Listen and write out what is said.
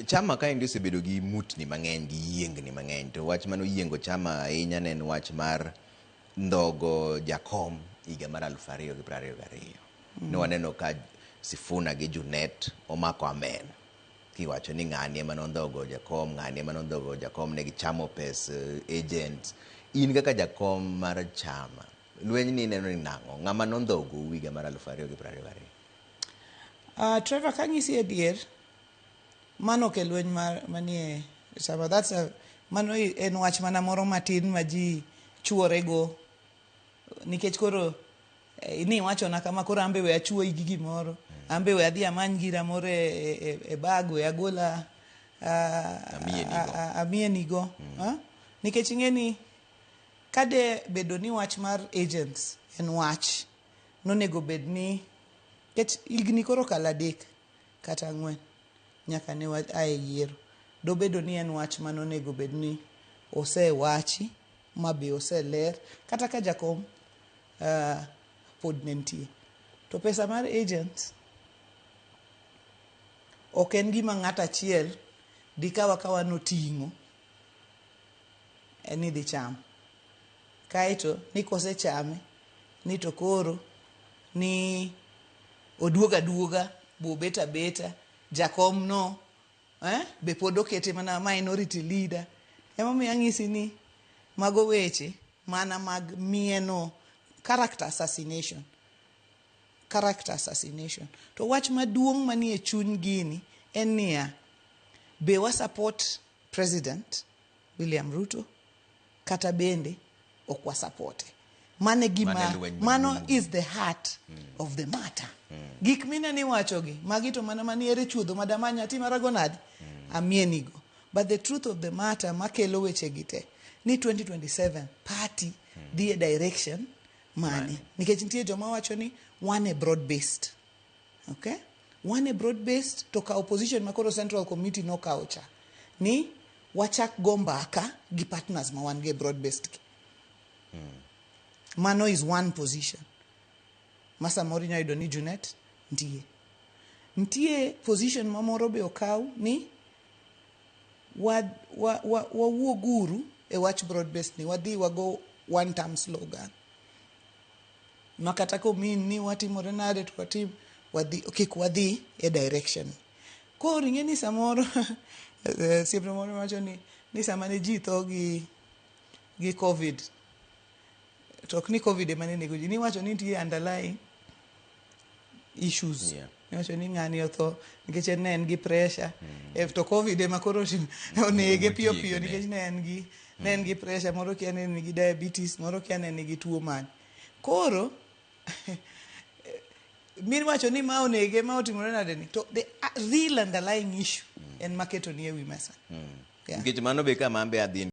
chama ka indi osebedo gi mutni mang'eny gi yiengni mang'eny, to wach mano yiengo chama ahinya ne en wach mar ndhogo jakom higa mar 2022. Waneno ka Sifuna gi Junet omako amen kiwacho ni ng'ani ema nondhogo jakom, ng'ani ema nondhogo jakom, ne gichamo pes agents. In kaka jakom mar chama, lweny ni neno ni nang'o, ng'ama nondhogo higa mar 2022? Trevor, kang'isi adier, mano ke lweny manie chama, mano en wach mana moro matin ma ji chuorego, nikech koro ni wachona kama koro ambe we achuoyi gi gimoro, ambe we adhi amany gira moro e bag we agola amienigo. Nikech ing'eni kade bedo ni wach mar agents en wach nonego bed ni, nikech higni koro kala 3 kata 4 nyaka ne ae yiero, do bedo ni en wach manonego bed ni osewachi mabe oseler, kata ka jakom pod nentie. To pesa mar agents ok en gima ng'at achiel dikawa kawa noting'o ni dhi chamo. Kaeto ni kosechame ni to koro ni oduoga bobeta beta jakom no be pod okete mana minority leader. Emomiyo ang'isi ni mago weche mana mag mieno character assassination. To wach maduong' manie chuny gini en niya, be wa support President William Ruto kata bende ok wa support. Mano is the heart of the matter. Gik mine ni wachogi magi to mana maniere chuodho madamanya ti maragonadi amienigo. But the truth of the matter makelo weche gite ni 2027 party dhi e direction mane, nikech nitie joma wacho ni one broad based, okay, one broad based to ka opposition makoro Central Committee no kaucha ni wachak go mbaka gi partners ma wan ge broad based ki. Mano is one position. Masa mori nyayudo ni Junet ntie position mamoro be okaw ni wawuoguru e watch broad based ni wadhi wago one term slogan makata ko min ni watimore nade to watim wadhi e direction. Koro ing'eni samoro siempre moro wacho ni sama ne ji tho gi covid, to ok ni covid ema ne nego ji, ni wacho ni nitie underlying issues. Wacho ni ng'ani otho nikech ne en gi pressure, to covid ema koro onege piyo nikech ne en gi pressure, moro kia ne nigi diabetes, moro kia ne nigi tuo mane. Koro min wacho ni ma onege ma otimore nade ni, to the real underlying issue en maketo ni e wi mesa. Nikech mano be kama ambe adhi